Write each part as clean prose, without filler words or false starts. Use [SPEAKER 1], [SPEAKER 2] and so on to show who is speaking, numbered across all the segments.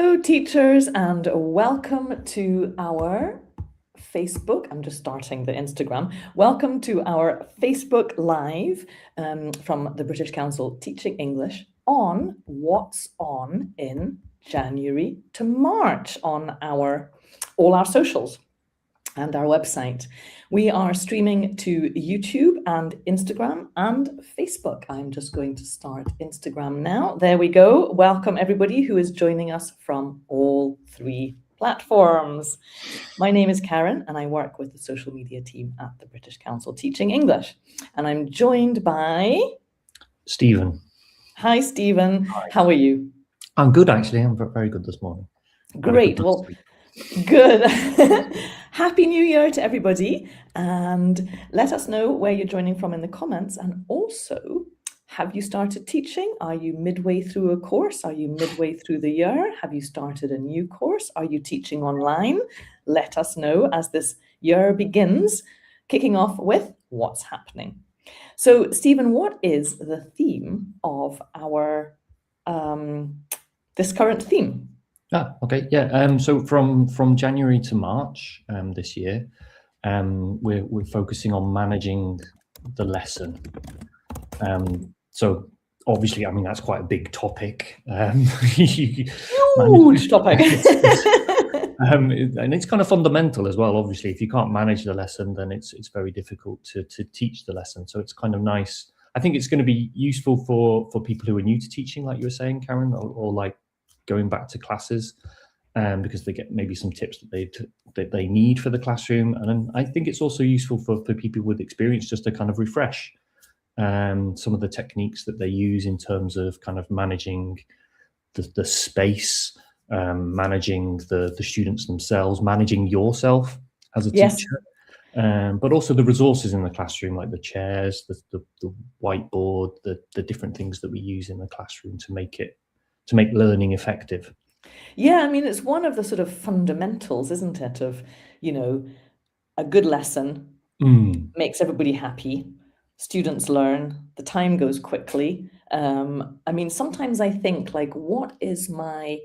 [SPEAKER 1] Hello, teachers, and welcome to our Facebook. I'm just starting the Instagram. Welcome to our Facebook Live from the British Council Teaching English on what's on in January to March on all our socials and our website. We are streaming to YouTube and Instagram and Facebook. I'm just going to start Instagram now. There we go. Welcome everybody who is joining us from all three platforms. My name is Karen and I work with the social media team at the British Council Teaching English. And I'm joined by...
[SPEAKER 2] Stephen.
[SPEAKER 1] Hi, Stephen. Hi. How are you?
[SPEAKER 2] I'm good, actually. I'm very good this morning.
[SPEAKER 1] Great. Well, good. Happy New Year to everybody, and let us know where you're joining from in the comments. And also, have you started teaching? Are you midway through a course? Are you midway through the year? Have you started a new course? Are you teaching online? Let us know as this year begins, kicking off with what's happening. So, Stephen, what is the theme of our this current theme?
[SPEAKER 2] Okay, yeah. So from January to March this year, we're focusing on managing the lesson. So obviously, I mean, that's quite a big topic.
[SPEAKER 1] Huge topic.
[SPEAKER 2] And it's kind of fundamental as well. Obviously, if you can't manage the lesson, then it's very difficult to teach the lesson. So it's kind of nice. I think it's going to be useful for people who are new to teaching, like you were saying, Karen, or like going back to classes, because they get maybe some tips that they need for the classroom. And then I think it's also useful for people with experience just to kind of refresh some of the techniques that they use in terms of kind of managing the space, managing the students themselves, managing yourself as a teacher, but also the resources in the classroom, like the chairs, the whiteboard, the different things that we use in the classroom to make learning effective.
[SPEAKER 1] Yeah, I mean, it's one of the sort of fundamentals, isn't it, of, a good lesson makes everybody happy, students learn, the time goes quickly. I mean, sometimes I think, like, what is my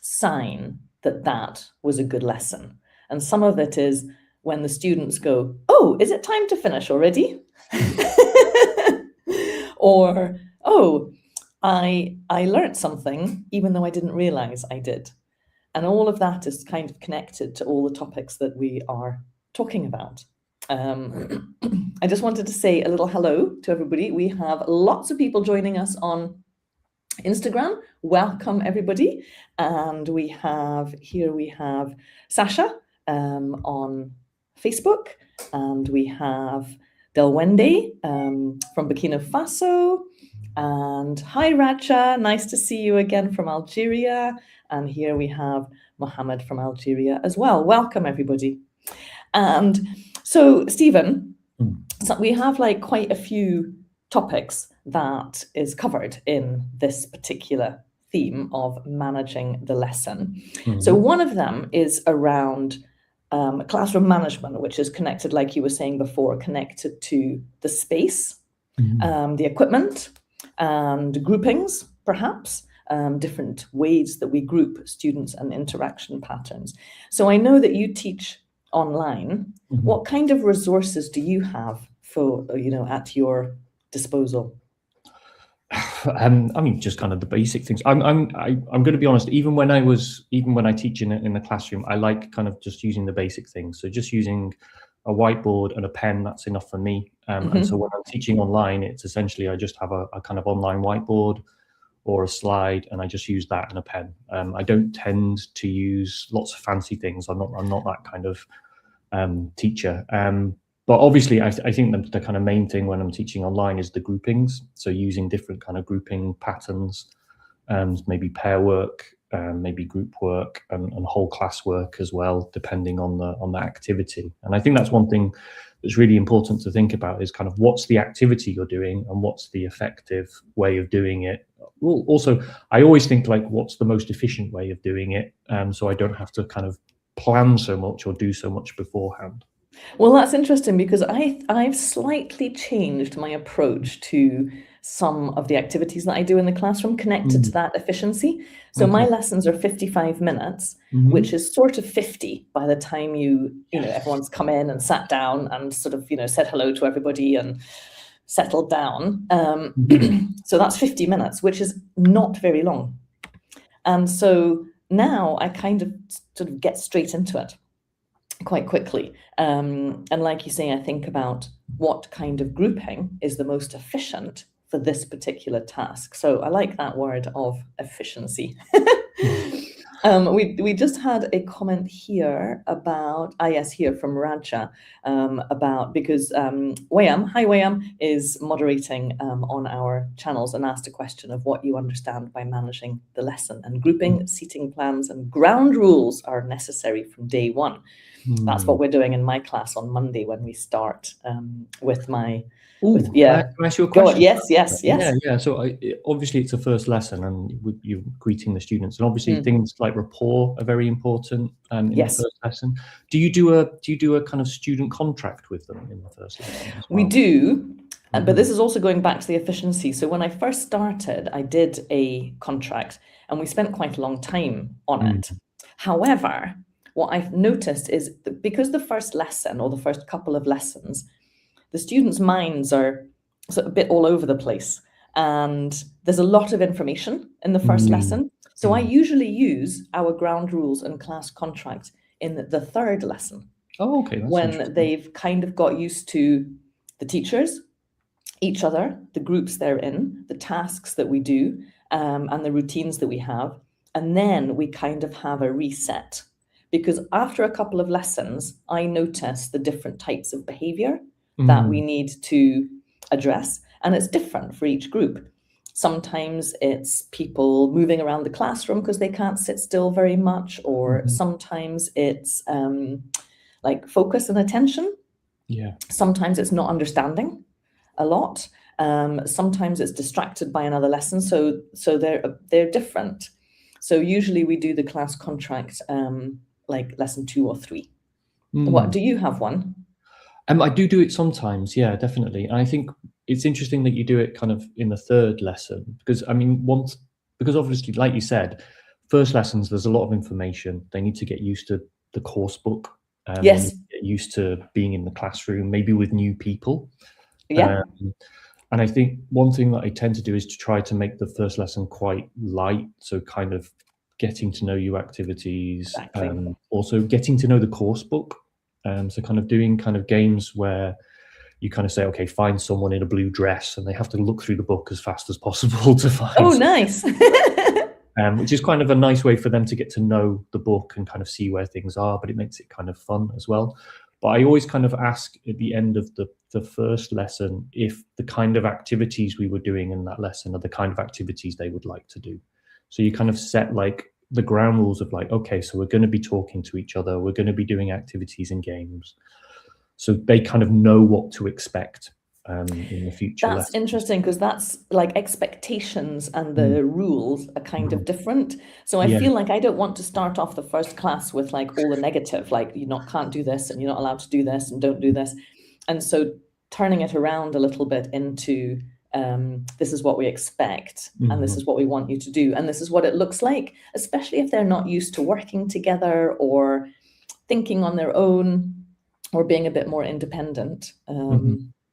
[SPEAKER 1] sign that was a good lesson? And some of it is when the students go, oh, is it time to finish already? Or, oh, I learned something, even though I didn't realize I did. And all of that is kind of connected to all the topics that we are talking about. I just wanted to say a little hello to everybody. We have lots of people joining us on Instagram. Welcome, everybody. And we have Sasha on Facebook. And we have Delwende from Burkina Faso. And hi, Racha, nice to see you again from Algeria. And here we have Mohammed from Algeria as well. Welcome, everybody. And so, Stephen, we have like quite a few topics that is covered in this particular theme of managing the lesson. So one of them is around classroom management, which is connected, like you were saying before, connected to the space, the equipment, and groupings, perhaps, different ways that we group students and interaction patterns. So I know that you teach online. What kind of resources do you have for, at your disposal?
[SPEAKER 2] I mean, just kind of the basic things. I'm going to be honest. Even when I teach in the classroom, I like kind of just using the basic things. So just using a whiteboard and a pen, that's enough for me. And so when I'm teaching online, it's essentially I just have a kind of online whiteboard or a slide, and I just use that and a pen. I don't tend to use lots of fancy things. I'm not that kind of teacher. But obviously, I think the kind of main thing when I'm teaching online is the groupings. So using different kind of grouping patterns, maybe pair work, maybe group work, and whole class work as well, depending on the activity. And I think that's one thing that's really important to think about is kind of what's the activity you're doing and what's the effective way of doing it. Well, also, I always think like what's the most efficient way of doing it, so I don't have to kind of plan so much or do so much beforehand.
[SPEAKER 1] Well, that's interesting because I've slightly changed my approach to some of the activities that I do in the classroom connected to that efficiency. So my lessons are 55 minutes, which is sort of 50 by the time everyone's come in and sat down and sort of, said hello to everybody and settled down. So that's 50 minutes, which is not very long. And so now I kind of sort of get straight into it quite quickly. And like you say, I think about what kind of grouping is the most efficient for this particular task. So I like that word of efficiency. We just had a comment here about, here from Raja, because Wayam is moderating on our channels and asked a question of what you understand by managing the lesson, and grouping, seating plans and ground rules are necessary from day one. That's what we're doing in my class on Monday when we start with my...
[SPEAKER 2] Can I ask you a question?
[SPEAKER 1] Yes.
[SPEAKER 2] Yeah. So obviously it's a first lesson and you're greeting the students, and obviously things like rapport are very important in the first lesson. Do you do a kind of student contract with them in the first lesson as well?
[SPEAKER 1] We do, but this is also going back to the efficiency. So when I first started, I did a contract and we spent quite a long time on it. However, what I've noticed is that because the first lesson or the first couple of lessons, the students' minds are sort of a bit all over the place, and there's a lot of information in the first lesson. So I usually use our ground rules and class contract in the third lesson.
[SPEAKER 2] Oh, okay. That's
[SPEAKER 1] when they've kind of got used to the teachers, each other, the groups they're in, the tasks that we do, and the routines that we have. And then we kind of have a reset. Because after a couple of lessons, I notice the different types of behavior that we need to address. And it's different for each group. Sometimes it's people moving around the classroom because they can't sit still very much, or sometimes it's like focus and attention.
[SPEAKER 2] Yeah.
[SPEAKER 1] Sometimes it's not understanding a lot. Sometimes it's distracted by another lesson. So they're different. So usually we do the class contract like lesson 2 or 3. What, do you have one?
[SPEAKER 2] I do it sometimes, yeah, definitely. And I think it's interesting that you do it kind of in the third lesson, because I mean, because obviously, like you said, first lessons, there's a lot of information. They need to get used to the course book.
[SPEAKER 1] Yes.
[SPEAKER 2] They need to get used to being in the classroom, maybe with new people.
[SPEAKER 1] Yeah.
[SPEAKER 2] And I think one thing that I tend to do is to try to make the first lesson quite light. So kind of getting to know you activities, also getting to know the course book. So kind of doing kind of games where you kind of say, okay, find someone in a blue dress, and they have to look through the book as fast as possible to find.
[SPEAKER 1] Oh, nice.
[SPEAKER 2] Which is kind of a nice way for them to get to know the book and kind of see where things are, but it makes it kind of fun as well. But I always kind of ask at the end of the first lesson if the kind of activities we were doing in that lesson are the kind of activities they would like to do. So you kind of set like the ground rules of like, okay, so we're going to be talking to each other, we're going to be doing activities and games, so they kind of know what to expect in the future.
[SPEAKER 1] That's interesting, because that's like expectations and the rules are kind of different. So I feel like I don't want to start off the first class with like all the negative, like can't do this and you're not allowed to do this and don't do this. And so turning it around a little bit into this is what we expect, and this is what we want you to do, and this is what it looks like, especially if they're not used to working together or thinking on their own or being a bit more independent.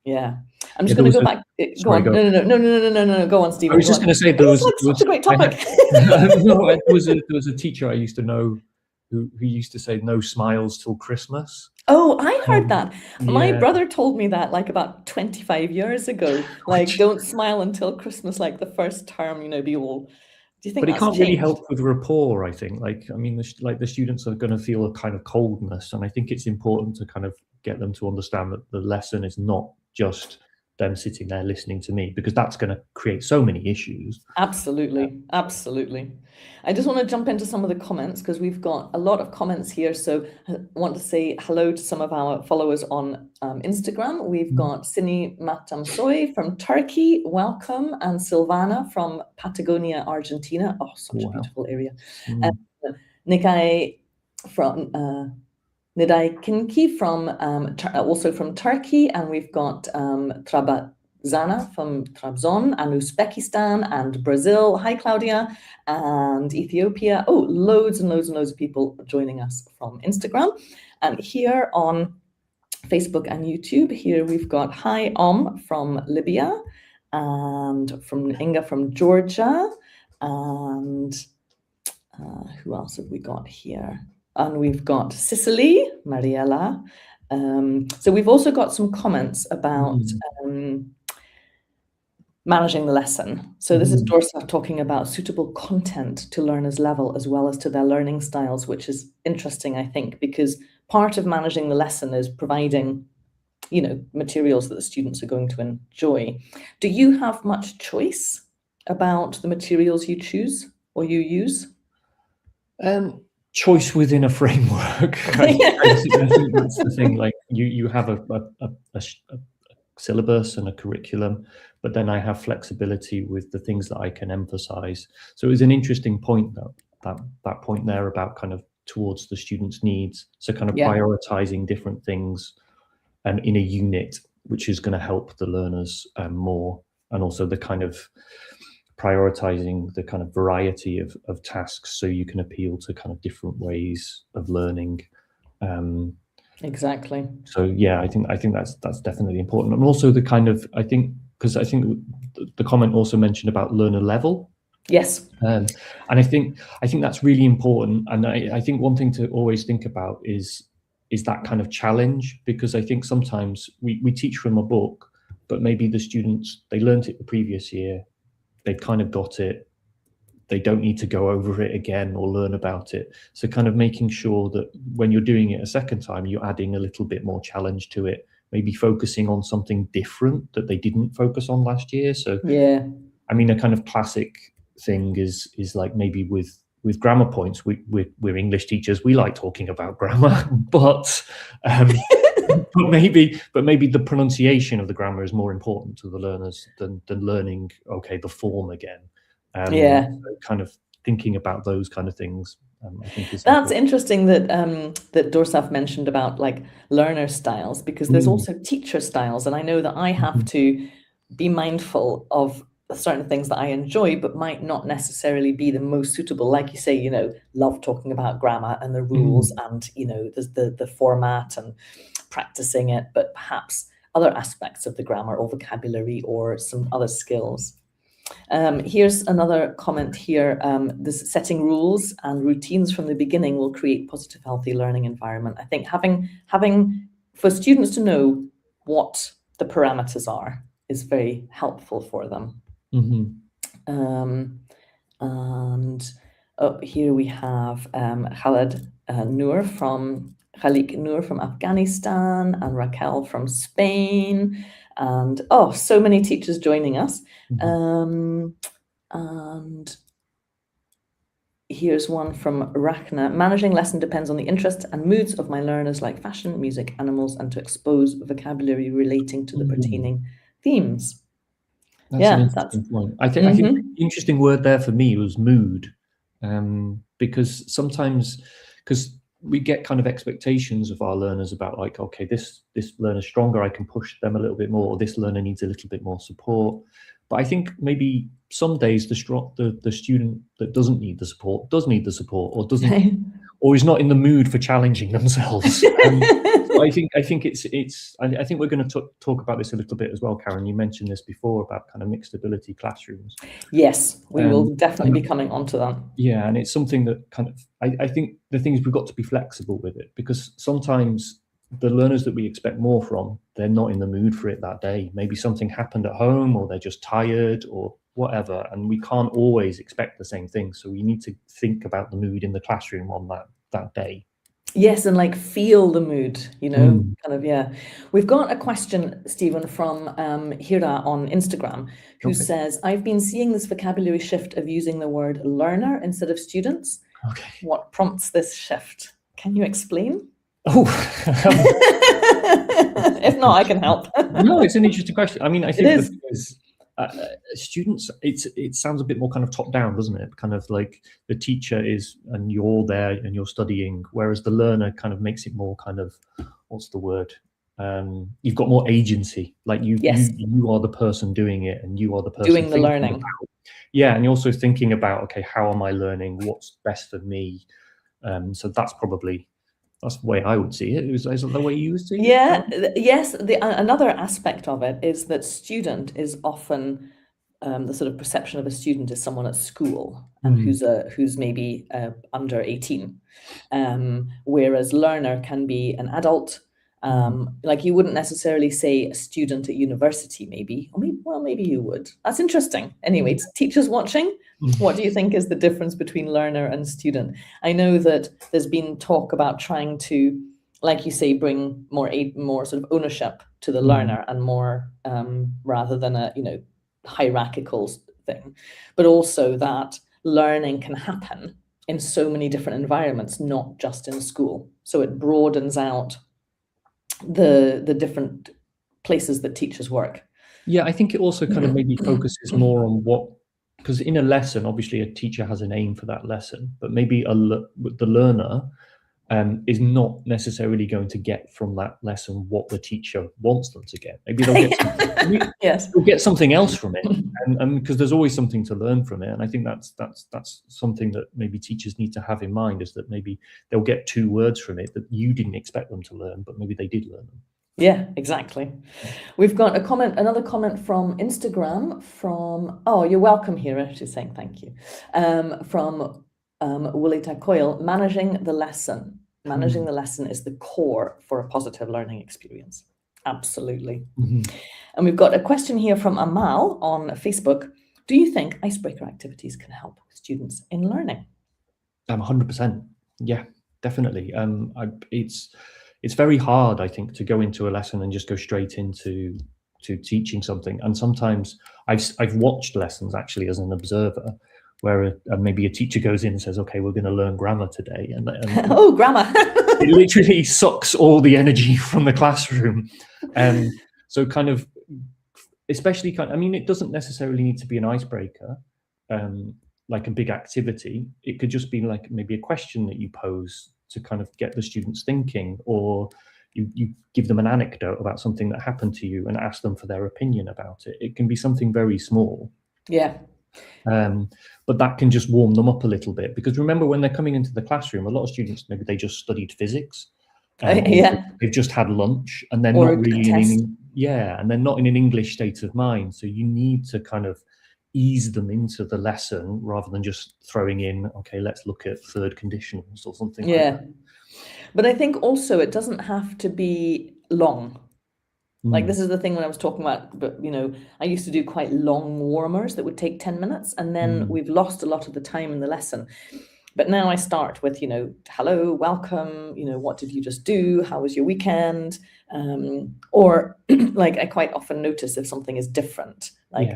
[SPEAKER 1] Yeah, I'm just going to go back. Go on. No. Go on, Stephen.
[SPEAKER 2] I was just going to say there was
[SPEAKER 1] such a great topic.
[SPEAKER 2] there was a teacher I used to know who used to say no smiles till Christmas.
[SPEAKER 1] Oh, I heard that. My brother told me that like about 25 years ago. Like, don't smile until Christmas, like the first term, be all. Do you think?
[SPEAKER 2] But it can't
[SPEAKER 1] changed?
[SPEAKER 2] really help with rapport, I think. Like, I mean, the students are going to feel a kind of coldness, and I think it's important to kind of get them to understand that the lesson is not just them sitting there listening to me, because that's going to create so many issues.
[SPEAKER 1] Absolutely. I just want to jump into some of the comments, because we've got a lot of comments here. So I want to say hello to some of our followers on Instagram. We've got Sini Matamsoy from Turkey, welcome, and Silvana from Patagonia, Argentina. Oh, such a beautiful area. Nikai from Nidai Kinki from also from Turkey, and we've got Trabat Zana from Trabzon and Uzbekistan and Brazil. Hi, Claudia. And Ethiopia. Oh, loads and loads and loads of people joining us from Instagram. And here on Facebook and YouTube, here we've got hi from Libya, and from Inga from Georgia, and who else have we got here? And we've got Sicily, Mariella. So we've also got some comments about managing the lesson. So this is Dorsa talking about suitable content to learners' level as well as to their learning styles, which is interesting, I think, because part of managing the lesson is providing, you know, materials that the students are going to enjoy. Do you have much choice about the materials you choose or you use?
[SPEAKER 2] Choice within a framework. I think that's the thing. Like you have a syllabus and a curriculum, but then I have flexibility with the things that I can emphasize. So it was an interesting point, that point there about kind of towards the students' needs. So kind of prioritizing different things in a unit, which is going to help the learners more, and also the kind of prioritizing the kind of variety of tasks so you can appeal to kind of different ways of learning.
[SPEAKER 1] Exactly.
[SPEAKER 2] So yeah, I think that's definitely important. And also the kind of, because I think the comment also mentioned about learner level.
[SPEAKER 1] Yes.
[SPEAKER 2] And I think that's really important. And I think one thing to always think about is that kind of challenge, because I think sometimes we teach from a book, but maybe the students, they learned it the previous year, they kind of got it, they don't need to go over it again or learn about it. So kind of making sure that when you're doing it a second time, you're adding a little bit more challenge to it, maybe focusing on something different that they didn't focus on last year. So
[SPEAKER 1] yeah,
[SPEAKER 2] I mean, a kind of classic thing is like maybe with grammar points, we're English teachers, we like talking about grammar, but maybe the pronunciation of the grammar is more important to the learners than learning the form again. So kind of thinking about those kind of things, I think is
[SPEAKER 1] that's
[SPEAKER 2] important.
[SPEAKER 1] interesting that that Dorsaf mentioned about like learner styles, because there's also teacher styles, and I know that I have to be mindful of certain things that I enjoy but might not necessarily be the most suitable. Like you say, you know, love talking about grammar and the rules and, you know, the format and practicing it, but perhaps other aspects of the grammar or vocabulary or some other skills. Here's another comment here. This setting rules and routines from the beginning will create positive, healthy learning environment. I think having for students to know what the parameters are is very helpful for them. And here we have Khalik Noor from Afghanistan, and Raquel from Spain, and so many teachers joining us. And here's one from Rachna. Managing lesson depends on the interests and moods of my learners, like fashion, music, animals, and to expose vocabulary relating to the pertaining themes.
[SPEAKER 2] That's an interesting point. I think the interesting word there for me was mood, because sometimes, because we get kind of expectations of our learners about like, okay, this learner's stronger, I can push them a little bit more, or this learner needs a little bit more support. But I think maybe some days the student that doesn't need the support does need the support, or doesn't, or is not in the mood for challenging themselves. So I think I think we're going to talk about this a little bit as well, Karen. You mentioned this before about kind of mixed ability classrooms.
[SPEAKER 1] Yes, we will definitely be coming onto that.
[SPEAKER 2] Yeah, and it's something that kind of, I think the thing is we've got to be flexible with it, because sometimes the learners that we expect more from, they're not in the mood for it that day. Maybe something happened at home, or they're just tired or whatever, and we can't always expect the same thing. So we need to think about the mood in the classroom on that day.
[SPEAKER 1] Yes, and like feel the mood, you know, kind of, yeah. We've got a question, Stephen, from Hira on Instagram, who says, I've been seeing this vocabulary shift of using the word learner instead of students. What prompts this shift? Can you explain? If not, I can help.
[SPEAKER 2] No, it's an interesting question. I mean, I think the thing is, students, it sounds a bit more kind of top down, doesn't it? Kind of like the teacher is, and you're there and you're studying, whereas the learner kind of makes it more kind of, what's the word? you've got more agency. Like
[SPEAKER 1] Yes.
[SPEAKER 2] you are the person doing it, and you are the person
[SPEAKER 1] Doing the
[SPEAKER 2] thinking
[SPEAKER 1] learning.
[SPEAKER 2] about. Yeah, and you're also thinking about, okay, how am I learning? What's best for me? So that's the way I would see it. Is that the way you would see it?
[SPEAKER 1] Yeah, yes. Another aspect of it is that student is often the sort of perception of a student as someone at school and who's maybe under 18, whereas learner can be an adult. Like you wouldn't necessarily say a student at university, maybe, or maybe you would. That's interesting. Anyway, teachers watching, what do you think is the difference between learner and student? I know that there's been talk about trying to, like you say, bring more sort of ownership to the learner and more rather than a hierarchical thing, but also that learning can happen in so many different environments, not just in school. So it broadens out the different places that teachers work.
[SPEAKER 2] Yeah, I think it also kind of maybe focuses more on what, because in a lesson, obviously a teacher has an aim for that lesson, but maybe the learner is not necessarily going to get from that lesson what the teacher wants them to get. Maybe they'll get
[SPEAKER 1] Yes.
[SPEAKER 2] they'll get something else from it, and because there's always something to learn from it. And I think that's something that maybe teachers need to have in mind, is that maybe they'll get 2 words from it that you didn't expect them to learn, but maybe they did learn them.
[SPEAKER 1] Yeah, exactly. We've got another comment from Instagram from, oh, you're welcome here. She's saying thank you. From Willie Tacoyle, managing the lesson. Managing the lesson is the core for a positive learning experience. Absolutely. And we've got a question here from Amal on Facebook. Do you think icebreaker activities can help students in learning?
[SPEAKER 2] 100%. Yeah, definitely. It's very hard, I think, to go into a lesson and just go straight into teaching something. And sometimes I've watched lessons actually as an observer, where maybe a teacher goes in and says, "Okay, we're going to learn grammar today," and
[SPEAKER 1] oh, grammar!
[SPEAKER 2] it literally sucks all the energy from the classroom. And so, kind of, especially I mean, it doesn't necessarily need to be an icebreaker. Like a big activity, it could just be like maybe a question that you pose to kind of get the students thinking, or you give them an anecdote about something that happened to you and ask them for their opinion about it. It can be something very small.
[SPEAKER 1] Yeah.
[SPEAKER 2] But that can just warm them up a little bit, because remember, when they're coming into the classroom, a lot of students, maybe they just studied physics,
[SPEAKER 1] yeah.
[SPEAKER 2] they've just had lunch, and they're
[SPEAKER 1] or
[SPEAKER 2] not really
[SPEAKER 1] and
[SPEAKER 2] they're not in an English state of mind. So you need to kind of ease them into the lesson rather than just throwing in, okay, let's look at third conditionals or something like that.
[SPEAKER 1] But I think also it doesn't have to be long. Like, this is the thing when I was talking about, but I used to do quite long warmers that would take 10 minutes, and then we've lost a lot of the time in the lesson. But now I start with, hello, welcome, what did you just do? How was your weekend? Or like, I quite often notice if something is different, like,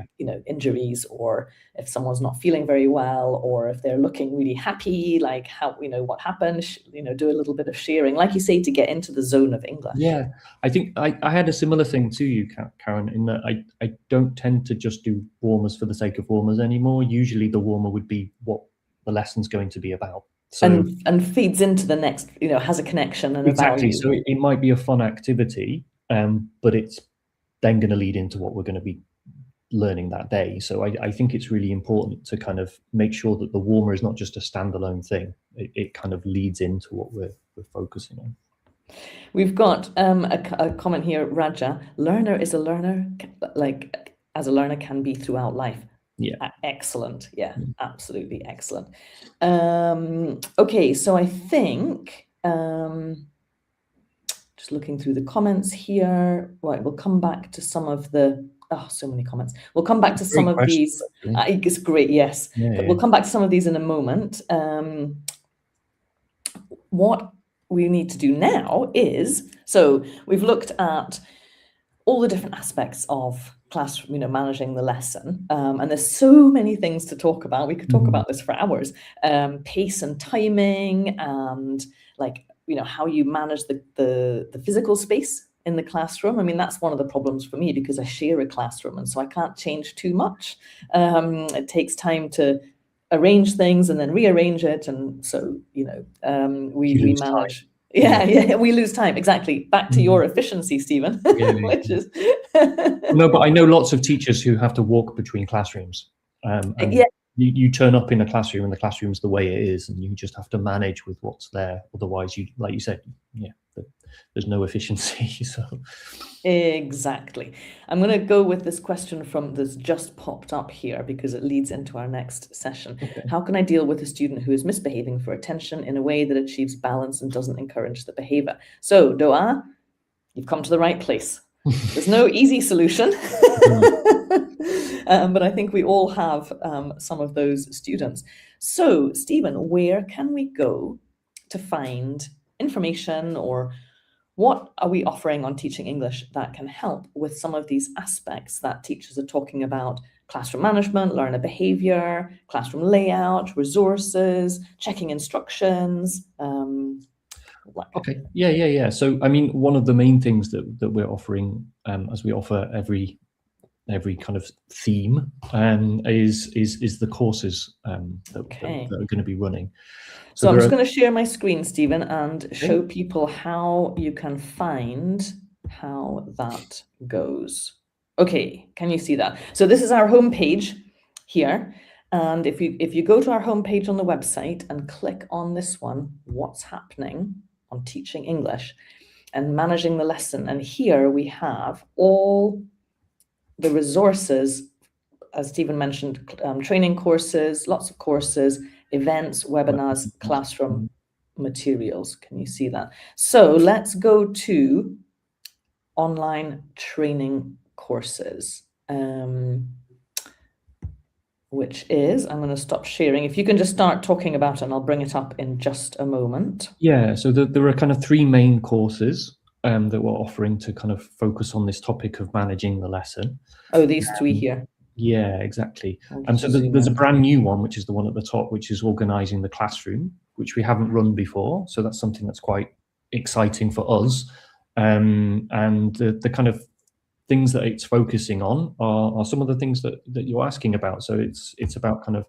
[SPEAKER 1] injuries, or if someone's not feeling very well, or if they're looking really happy, like how, what happened, do a little bit of sharing, like you say, to get into the zone of English.
[SPEAKER 2] Yeah, I think I had a similar thing to you, Karen, in that I don't tend to just do warmers for the sake of warmers anymore. Usually the warmer would be what the lesson's going to be about. So,
[SPEAKER 1] and feeds into the next, has a connection and
[SPEAKER 2] exactly.
[SPEAKER 1] a value.
[SPEAKER 2] So it might be a fun activity, but it's then going to lead into what we're going to be learning that day. So I think it's really important to kind of make sure that the warmer is not just a standalone thing. It kind of leads into what we're focusing on.
[SPEAKER 1] We've got a comment here, Raja. Learner is a learner, like as a learner can be throughout life.
[SPEAKER 2] Yeah.
[SPEAKER 1] Excellent. Yeah, absolutely excellent. Okay, so I think just looking through the comments here. Right, we'll come back to some of the so many comments. We'll come back to some of these. It's great, yes.
[SPEAKER 2] Yeah.
[SPEAKER 1] We'll come back to some of these in a moment. What we need to do now is, so we've looked at all the different aspects of class, managing the lesson, and there's so many things to talk about. We could talk about this for hours. Pace and timing, and like, how you manage the physical space in the classroom. I mean, that's one of the problems for me, because I share a classroom, and so I can't change too much. It takes time to arrange things and then rearrange it, and so we manage. Yeah, we lose time. Exactly. Back to your
[SPEAKER 2] Mm.
[SPEAKER 1] efficiency, Stephen,
[SPEAKER 2] Yeah.
[SPEAKER 1] which is
[SPEAKER 2] No, but I know lots of teachers who have to walk between classrooms, and
[SPEAKER 1] yeah,
[SPEAKER 2] you turn up in a classroom and the classroom's the way it is, and you just have to manage with what's there. Otherwise, you, like you said, yeah, there's no efficiency. So
[SPEAKER 1] exactly. I'm going to go with this question from this just popped up here because it leads into our next session.
[SPEAKER 2] okay.
[SPEAKER 1] How can I deal with a student who is misbehaving for attention in a way that achieves balance and doesn't encourage the behavior? So, Doa, you've come to the right place. There's no easy solution, but I think we all have some of those students. So, Stephen, where can we go to find information, or what are we offering on Teaching English that can help with some of these aspects that teachers are talking about? Classroom management, learner behavior, classroom layout, resources, checking instructions.
[SPEAKER 2] Okay. Yeah. So, I mean, one of the main things that we're offering, as we offer every kind of theme, is the courses that
[SPEAKER 1] Okay.
[SPEAKER 2] are going to be running.
[SPEAKER 1] So I'm
[SPEAKER 2] there
[SPEAKER 1] just
[SPEAKER 2] are,
[SPEAKER 1] going to share my screen, Stephen, and
[SPEAKER 2] okay.
[SPEAKER 1] show people how you can find how that goes. Okay, can you see that? So this is our homepage here. And if you go to our homepage on the website and click on this one, what's happening on Teaching English and managing the lesson. And here we have all the resources, as Stephen mentioned, training courses, lots of courses, events, webinars, classroom materials. Can you see that? So let's go to online training courses, which is, I'm going to stop sharing. If you can just start talking about it, and I'll bring it up in just a moment.
[SPEAKER 2] Yeah, so there are kind of three main courses that we're offering to kind of focus on this topic of managing the lesson.
[SPEAKER 1] Oh, these three here.
[SPEAKER 2] Yeah, exactly. So
[SPEAKER 1] zoom
[SPEAKER 2] there's a
[SPEAKER 1] in.
[SPEAKER 2] brand new one, which is the one at the top, which is organising the classroom, which we haven't run before. So that's something that's quite exciting for us. And the kind of things that it's focusing on are some of the things that you're asking about. So it's about kind of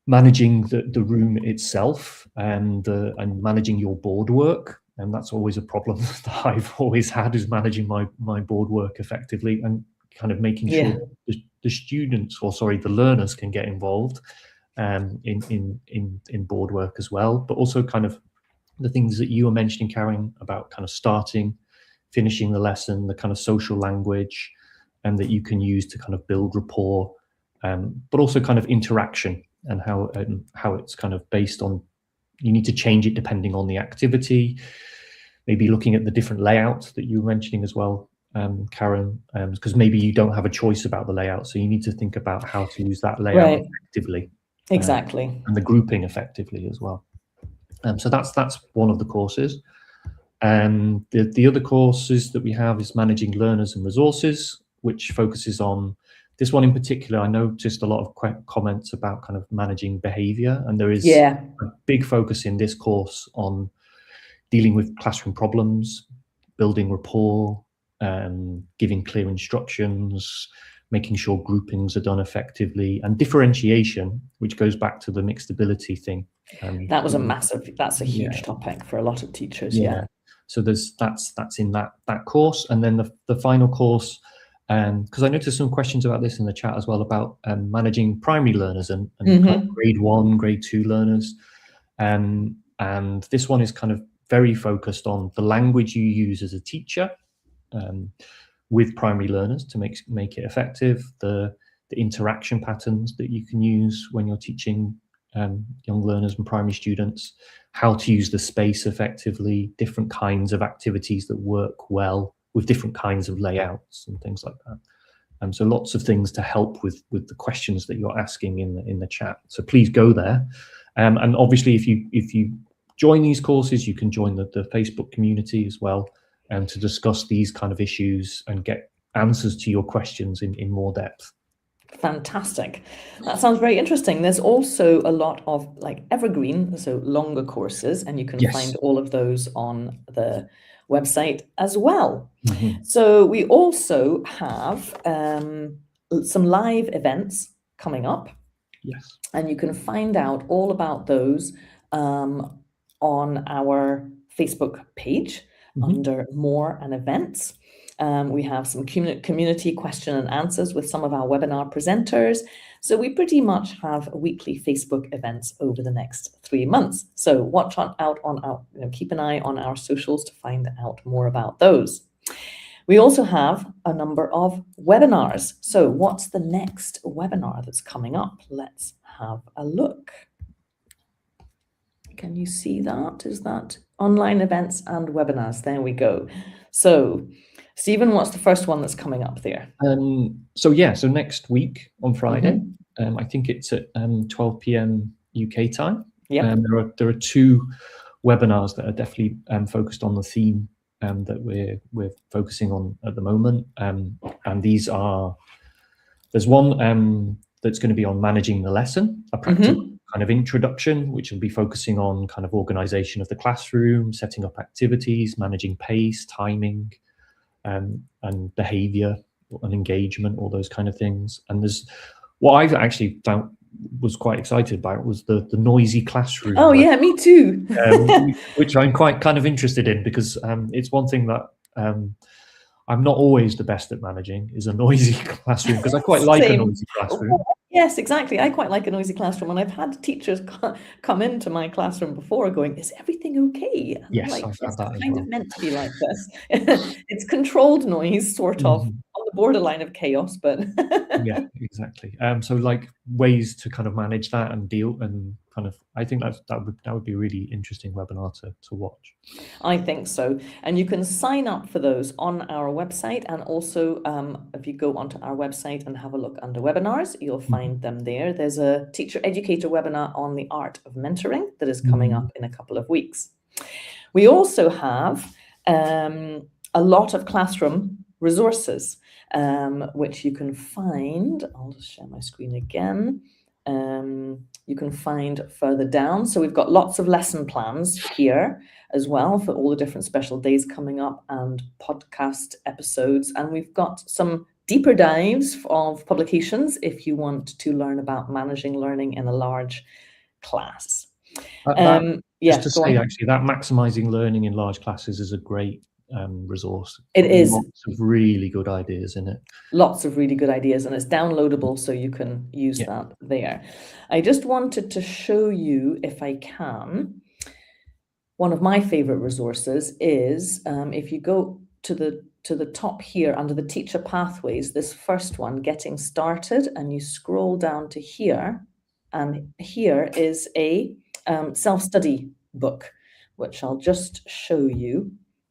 [SPEAKER 2] managing the room itself and managing your board work. And that's always a problem that I've always had, is managing my board work effectively and kind of making sure the students, or sorry, the learners can get involved in board work as well. But also kind of the things that you were mentioning, Karen, about kind of starting, finishing the lesson, the kind of social language, and that you can use to kind of build rapport, but also kind of interaction, and how it's kind of based on, you need to change it depending on the activity. Maybe looking at the different layouts that you were mentioning as well, Karen, because maybe you don't have a choice about the layout, so you need to think about how to use that layout effectively,
[SPEAKER 1] exactly,
[SPEAKER 2] and the grouping effectively as well. So that's one of the courses. And the other courses that we have is managing learners and resources, which focuses on this one in particular. I noticed a lot of comments about kind of managing behavior, and there is a big focus in this course on dealing with classroom problems, building rapport, giving clear instructions, making sure groupings are done effectively, and differentiation, which goes back to the mixed ability thing.
[SPEAKER 1] That was that's a huge topic for a lot of teachers. Yeah.
[SPEAKER 2] So that's in that course. And then the final course, because I noticed some questions about this in the chat as well, about managing primary learners and kind of grade 1, grade 2 learners. And this one is kind of very focused on the language you use as a teacher with primary learners to make it effective, the interaction patterns that you can use when you're teaching young learners and primary students, how to use the space effectively, different kinds of activities that work well with different kinds of layouts and things like that. So lots of things to help with the questions that you're asking in the chat. So please go there. And obviously, if you join these courses, you can join the Facebook community as well, to discuss these kind of issues and get answers to your questions in more depth.
[SPEAKER 1] Fantastic. That sounds very interesting. There's also a lot of like evergreen, so longer courses, and you can find all of those on the website as well. So we also have some live events coming up.
[SPEAKER 2] Yes.
[SPEAKER 1] And you can find out all about those on our Facebook page under More and Events. We have some community question and answers with some of our webinar presenters. So we pretty much have weekly Facebook events over the next 3 months. So watch out on our, keep an eye on our socials to find out more about those. We also have a number of webinars. So what's the next webinar that's coming up? Let's have a look. Can you see that? Is that online events and webinars? There we go. So, Stephen, what's the first one that's coming up there?
[SPEAKER 2] So next week on Friday, I think it's at 12 p.m. UK time.
[SPEAKER 1] Yep.
[SPEAKER 2] There are 2 webinars that are definitely focused on the theme that we're focusing on at the moment. And these are, there's one that's going to be on managing the lesson, a practical kind of introduction, which will be focusing on kind of organization of the classroom, setting up activities, managing pace, timing, and behavior and engagement, all those kind of things. And there's what I've actually found was quite excited about was the noisy classroom.
[SPEAKER 1] Oh yeah, me too.
[SPEAKER 2] Which I'm quite kind of interested in, because it's one thing that I'm not always the best at managing, is a noisy classroom, because I quite like a noisy classroom.
[SPEAKER 1] Yes, exactly. I quite like a noisy classroom, and I've had teachers come into my classroom before going, "Is everything okay?" And
[SPEAKER 2] yes,
[SPEAKER 1] like,
[SPEAKER 2] I've had
[SPEAKER 1] it's
[SPEAKER 2] that as
[SPEAKER 1] kind
[SPEAKER 2] well.
[SPEAKER 1] of meant to be like this. It's controlled noise, sort of, on the borderline of chaos, but
[SPEAKER 2] yeah, exactly. So like ways to kind of manage that and deal, and kind of, I think that would be a really interesting webinar to watch.
[SPEAKER 1] I think so. And you can sign up for those on our website. And also, if you go onto our website and have a look under webinars, you'll find them there. There's a teacher educator webinar on the art of mentoring that is coming up in a couple of weeks. We also have a lot of classroom resources, which you can find. I'll just share my screen again. You can find further down. So we've got lots of lesson plans here as well for all the different special days coming up, and podcast episodes. And we've got some deeper dives of publications if you want to learn about managing learning in a large class.
[SPEAKER 2] Just to say, actually, that maximizing learning in large classes is a great resource.
[SPEAKER 1] It is.
[SPEAKER 2] Lots of really good ideas in it.
[SPEAKER 1] Lots of really good ideas, and it's downloadable, so you can use that there. I just wanted to show you, if I can, one of my favorite resources is, if you go to the top here under the teacher pathways, this first one, getting started, and you scroll down to here, and here is a self-study book, which I'll just show you.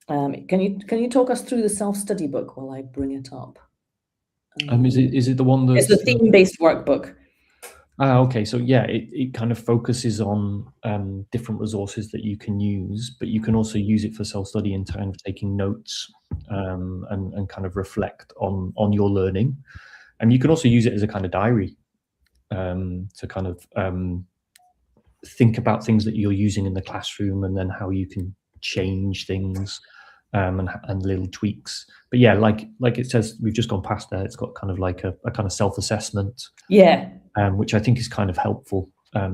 [SPEAKER 1] Can you talk us through the self-study book while I bring it up?
[SPEAKER 2] Is it the one that's...
[SPEAKER 1] It's a theme-based workbook.
[SPEAKER 2] Okay, so yeah, it kind of focuses on different resources that you can use, but you can also use it for self-study in terms of taking notes and kind of reflect on your learning. And you can also use it as a kind of diary to kind of think about things that you're using in the classroom, and then how you can change things and little tweaks. But yeah, like it says, we've just gone past there. It's got kind of like a kind of self-assessment.
[SPEAKER 1] Yeah.
[SPEAKER 2] Which I think is kind of helpful,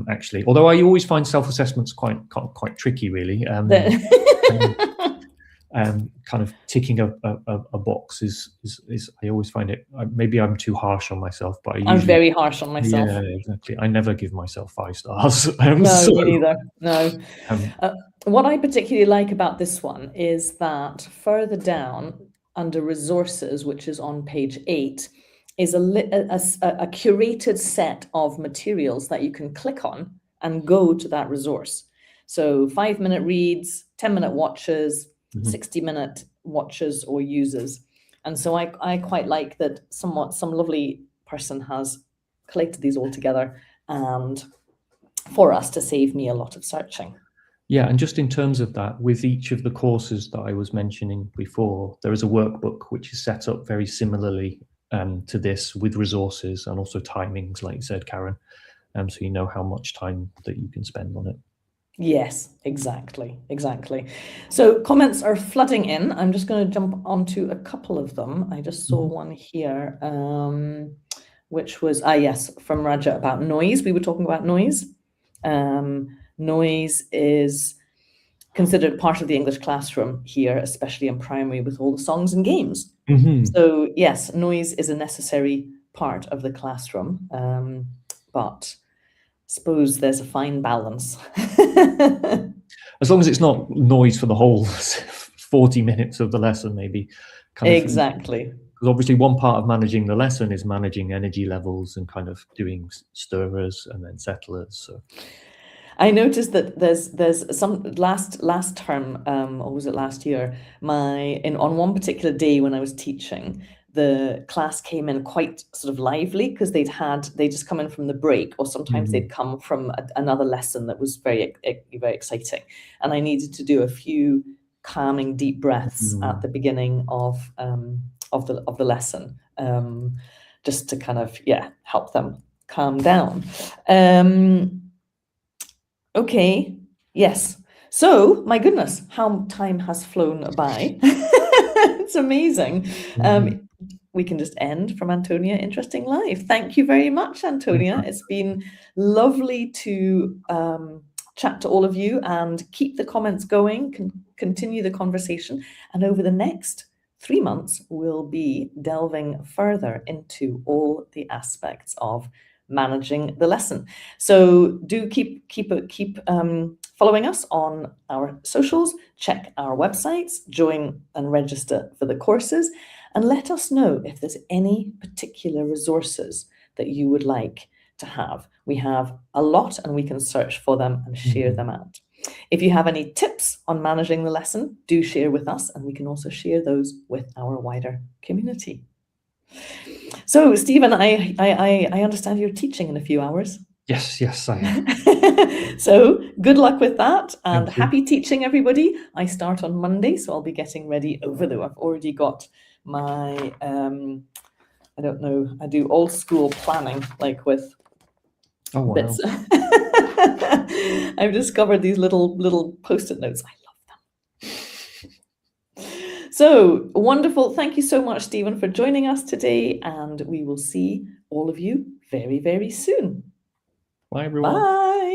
[SPEAKER 2] actually. Although I always find self-assessments quite tricky, really. Kind of ticking a box is I always find it. Maybe I'm too harsh on myself, but
[SPEAKER 1] I'm very harsh on myself.
[SPEAKER 2] Yeah, exactly. I never give myself 5 stars.
[SPEAKER 1] No, me neither. No. What I particularly like about this one is that further down under resources, which is on page 8, is a curated set of materials that you can click on and go to that resource. So 5-minute reads, 10-minute watches, 60-minute watches or users. And so I quite like that some lovely person has collated these all together and for us to save me a lot of searching.
[SPEAKER 2] Yeah, and just in terms of that, with each of the courses that I was mentioning before, there is a workbook which is set up very similarly to this, with resources and also timings, like you said, Karen, so you know how much time that you can spend on it. Yes,
[SPEAKER 1] exactly. So comments are flooding in. I'm just going to jump onto a couple of them. I just saw one here, which was, yes, from Raja about noise. We were talking about noise. Noise is considered part of the English classroom here, especially in primary, with all the songs and games.
[SPEAKER 2] Mhm.
[SPEAKER 1] So yes, noise is a necessary part of the classroom, but I suppose there's a fine balance.
[SPEAKER 2] As long as it's not noise for the whole 40 minutes of the lesson, maybe.
[SPEAKER 1] Exactly.
[SPEAKER 2] Because obviously one part of managing the lesson is managing energy levels and kind of doing stirrers and then settlers. So
[SPEAKER 1] I noticed that there's some last term, or was it last year? On one particular day when I was teaching, the class came in quite sort of lively because they just come in from the break, or sometimes they'd come from another lesson that was very exciting, and I needed to do a few calming deep breaths at the beginning of the lesson, just to kind of help them calm down. Okay, yes. So, my goodness, how time has flown by. It's amazing. We can just end from Antonia Interesting Live. Thank you very much, Antonia. It's been lovely to chat to all of you, and keep the comments going, continue the conversation. And over the next 3 months, we'll be delving further into all the aspects of managing the lesson. So do keep following us on our socials, check our websites, join and register for the courses, and let us know if there's any particular resources that you would like to have. We have a lot, and we can search for them and share them out. If you have any tips on managing the lesson, do share with us, and we can also share those with our wider community. So, Stephen, I understand you're teaching in a few hours.
[SPEAKER 2] Yes, I am.
[SPEAKER 1] So good luck with that, and
[SPEAKER 2] Thank you.
[SPEAKER 1] happy teaching, everybody. I start on Monday, so I'll be getting ready though I've already got my I don't know, I do old school planning, like with bits. I've discovered these little post-it notes. I love them. So wonderful. Thank you so much, Stephen, for joining us today, and we will see all of you very, very soon.
[SPEAKER 2] Bye, everyone.
[SPEAKER 1] Bye.